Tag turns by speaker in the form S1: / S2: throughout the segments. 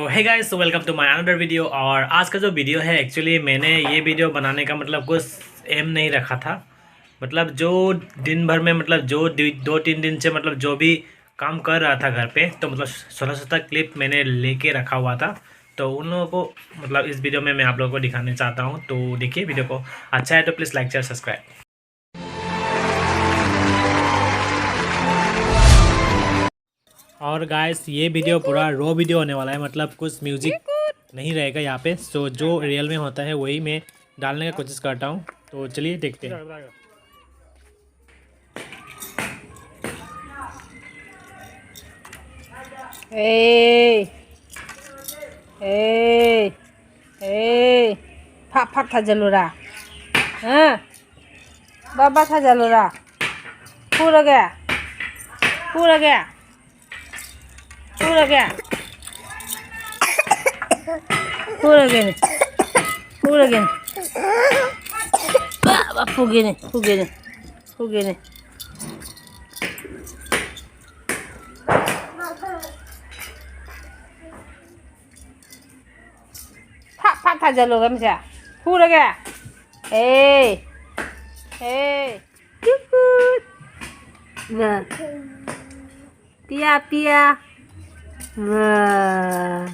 S1: तो hey guys, तो welcome to my another video. और आज का जो वीडियो है, एक्चुअली मैंने ये वीडियो बनाने का मतलब कुछ एम नहीं रखा था। मतलब जो दिन भर में मतलब जो 2-3 दिन से मतलब जो भी काम कर रहा था घर पे, तो मतलब 16-17 क्लिप मैंने लेके रखा हुआ था। तो उन लोगों को मतलब इस वीडियो में मैं आप लोगों को दिखाने चाहता हूँ। तो देखिए वीडियो को, अच्छा है तो प्लीज़ लाइक शेयर सब्सक्राइब। और गाइस, ये वीडियो पूरा रो वीडियो होने वाला है, मतलब कुछ म्यूजिक नहीं रहेगा यहाँ पे। सो जो रियल में होता है वही मैं डालने का कोशिश करता हूँ। तो चलिए देखते हैं।
S2: 팍팍 타절로라. 응. 바바 타절로라. पूरगे पूरगे पूरगे पूरगे पूरगे बाबा पुगेने पुगेने पुगेने 팍팍 타절로 감자 पूरगे 에이 에이 Vâng. Pia pia. Vâng.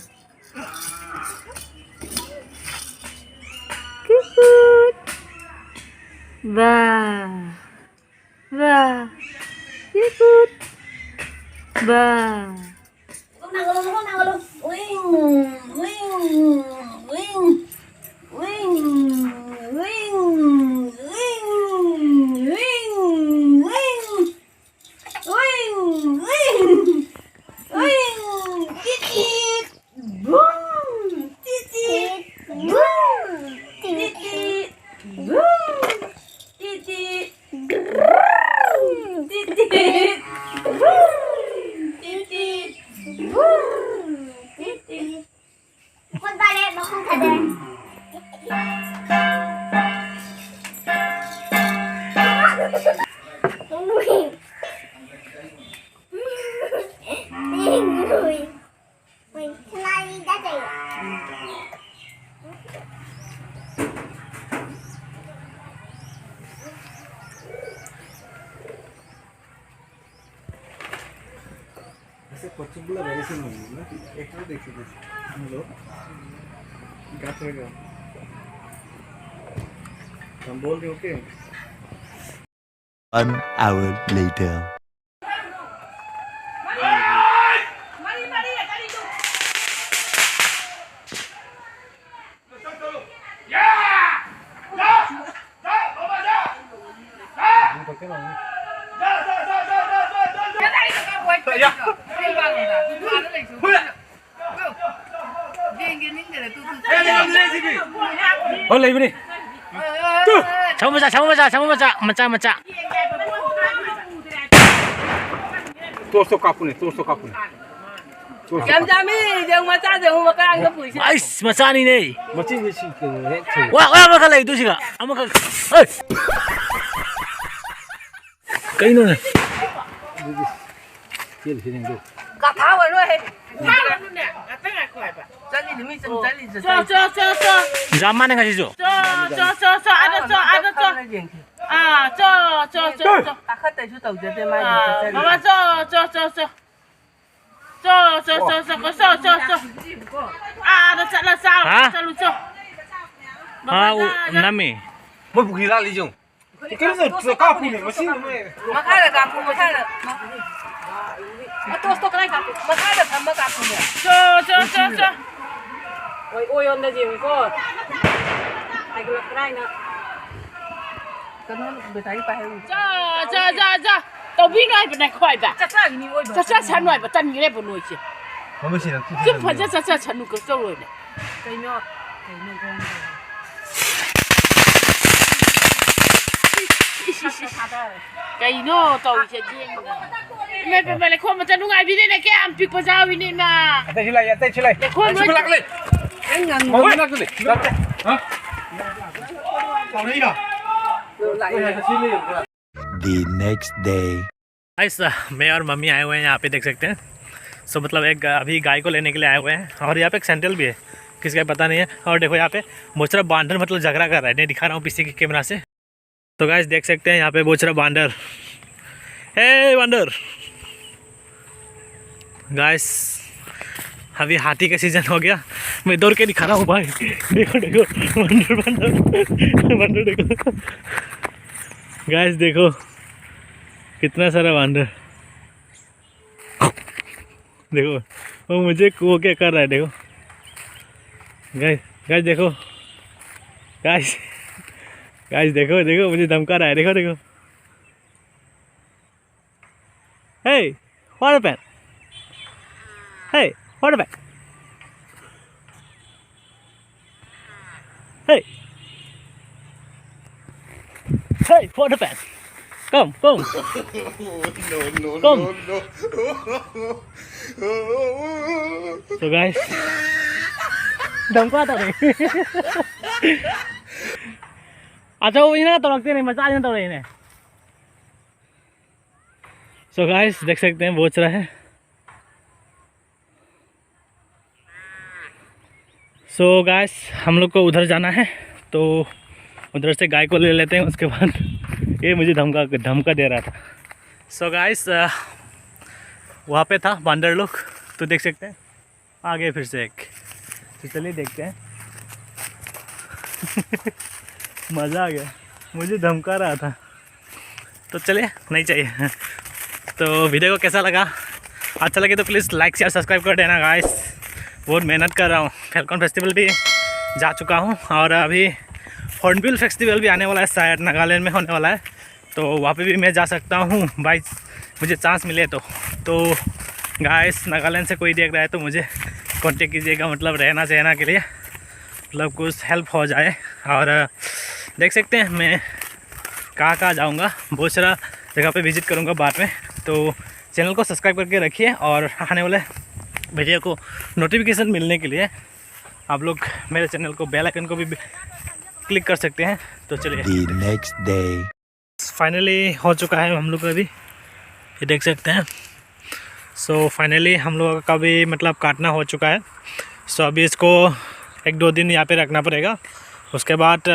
S2: Cút. Vâng. Vâng. Cút. Vâng. Con nào luôn. Wing. Wing. Wing. Wing. Con ba đen nó không thật đen.
S3: ऐसे कच्चीगुला वैसे नहीं है ना, एक तो देखिए हम लोग गाछ रहेगा हम बोल रहे okay.
S4: 1 hour later.
S1: Ôi lấy đi. Macam macam.
S3: तोड़ कापूने
S2: Jam-jami yang macam tu makan ke puisi.
S1: Ais, macam ni ni.
S3: मची जैसी
S1: Wah, apa kalau itu sih kak? Apa kalau? Hei. Kain mana?
S3: चल फिर दो
S2: Kau tahu rồi. Tahu ni. Apa nak kau apa? Jadi demi jadi. So.
S1: Zaman yang kasih tu.
S2: So. Ada so. Ah, so. Tak kata itu tahu jadi mai. Mama so. So. Ah, ada salah. Selalu so.
S1: Nami.
S3: मैं भूखीला ली जाऊं कैसे कापूने machine में
S2: Makan kapu. Terus tu kena kapu. Makan sama kapu ni. So. Oi onda je ko. Ai gula krai na. Kan betai pa heu. Za. Tao bi noi bên này khỏi ba. Cha ni oi ba. Cha chan noi ba tan ni le bu noi chi.
S3: हम machine
S2: Cứ phải cha chan nu ko so rồi này. Cái nó con. Cái nó tao sẽ điên. Mẹ lại không mà chân ai biết này cái am pick bazar ini mà.
S3: Tay chilai.
S2: Lại không
S3: chilai lên.
S2: Anh ngầm.
S3: Mau nak tu. Hả? Tao đi nào.
S4: The next day.
S1: Guys मैं और mummy आए हुए हैं यहाँ पे, देख सकते हैं। सो मतलब एक अभी गाय को लेने के लिए आए हुए हैं, और यहाँ पे एक सेंट्रल भी है, किसका पता नहीं है। और देखो यहाँ पे बोचरा बांदर मतलब झगड़ा कर रहा है, नहीं दिखा रहा हूँ पीछे की कैमरा से। तो गाइस देख सकते हैं यहाँ पे बोचरा बांदर, हे बांदर। गाइस अभी हाथी का सीजन हो गया, मैं दौड़ के दिखा रहा हूँ भाई। देखो देखो बांदर बांदर बांदर देखो गाइस, देखो कितना सारा बांदर। देखो वो मुझे वो क्या कर रहा है, देखो गाइस। गाइस देखो, गाइस गाइस देखो देखो मुझे धमका रहा है, देखो देखो। Hey what happened, hey what happened, hey hey what happened, come come come. तो गाइस धमका तो नहीं। अच्छा वो इन्हें तो रखते नहीं, मजा नहीं तो इन्हें। सो गाइस देख सकते हैं बोचरा है। सो गाइस हम लोग को उधर जाना है, तो उधर से गाय को ले लेते हैं, उसके बाद ये मुझे धमका दे रहा था। सो गाइस वहाँ पे था बांदर लोग, तो देख सकते हैं आगे फिर से एक। तो चलिए देखते हैं। मज़ा आ गया, मुझे धमका रहा था, तो चलिए नहीं चाहिए। तो वीडियो को कैसा लगा, अच्छा लगे तो प्लीज़ लाइक शेयर सब्सक्राइब कर देना गाइस। बहुत मेहनत कर रहा हूँ, फैल्कन फेस्टिवल भी जा चुका हूँ, और अभी हॉर्नबिल फेस्टिवल भी आने वाला है, शायद नागालैंड में होने वाला है, तो वहाँ पे भी मैं जा सकता हूँ भाई, मुझे चांस मिले तो गाइस नागालैंड से कोई देख रहा है तो मुझे कांटेक्ट कीजिएगा, मतलब रहना सहना के लिए, मतलब कुछ हेल्प हो जाए। और देख सकते हैं मैं कहाँ जाऊँगा, बहुत सारा जगह पे विज़िट करूँगा बाद में। तो चैनल को सब्सक्राइब करके रखिए, और आने वाले वीडियो को नोटिफिकेशन मिलने के लिए आप लोग मेरे चैनल को बेल आइकन को भी क्लिक कर सकते हैं। तो चलिए
S4: नेक्स्ट डे
S1: फाइनली हो चुका है हम लोग का, अभी ये देख सकते हैं। सो फाइनली हम लोग का भी मतलब काटना हो चुका है। सो अभी इसको 1-2 दिन यहाँ पे रखना पड़ेगा, उसके बाद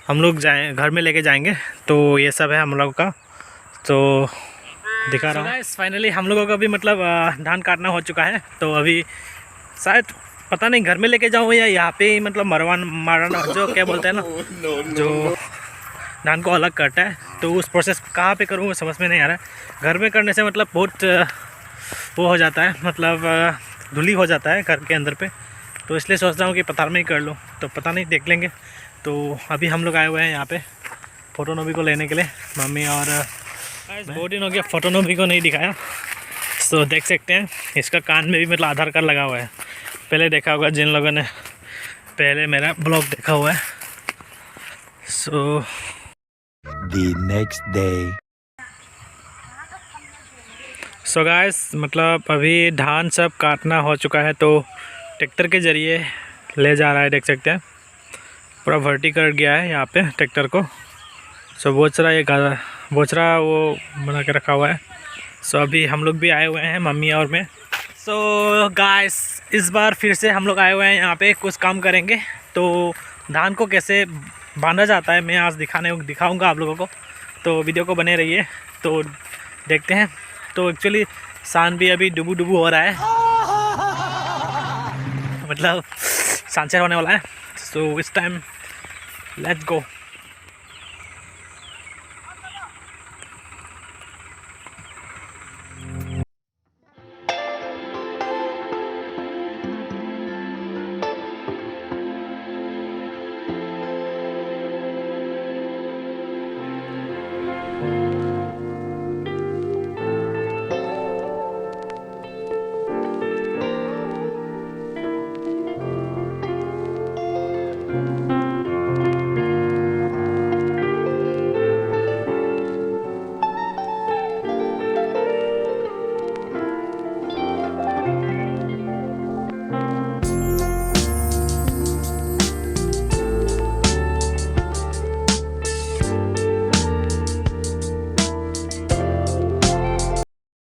S1: हम लोग घर में लेके जाएंगे। तो ये सब है हम लोग का, तो दिखा रहा हूँ। फाइनली हम लोगों का भी मतलब धान काटना हो चुका है, तो अभी शायद पता नहीं घर में लेके जाऊँ या यहाँ पे ही मतलब मारना जो क्या बोलते हैं ना, जो धान को अलग करता है, तो उस प्रोसेस कहाँ पे करूँ समझ में नहीं आ रहा है। घर में करने से मतलब बहुत वो हो जाता है, मतलब धुली हो जाता है घर के अंदर पे, तो इसलिए सोच रहा हूँ कि पताल में ही कर लूँ, तो पता नहीं देख लेंगे। तो अभी हम लोग आए हुए हैं यहाँ पे फोटोनोबी को लेने के लिए, मम्मी और बहुत दिन हो गया फोटोनोबी को नहीं दिखाया। सो देख सकते हैं इसका कान में भी मतलब आधार कार्ड लगा हुआ है, पहले देखा होगा जिन लोगों ने पहले मेरा ब्लॉग देखा हुआ है। So
S4: next day
S1: so guys मतलब अभी धान सब काटना हो चुका है, तो ट्रैक्टर के ज़रिए ले जा रहा है, देख सकते हैं पूरा भर्ती कर गया है यहाँ पे ट्रैक्टर को। सो बोचरा वो बना के रखा हुआ है। सो अभी हम लोग भी आए हुए हैं, मम्मी और मैं। सो गाइस इस बार फिर से हम लोग आए हुए हैं यहाँ पे, कुछ काम करेंगे। तो धान को कैसे बांधा जाता है मैं आज दिखाऊंगा आप लोगों को, तो वीडियो को बने रहिए। तो देखते हैं। तो एक्चुअली सान भी अभी डुबू हो रहा है, मतलब सनसेट होने वाला है। सो इस टाइम लेट्स गो।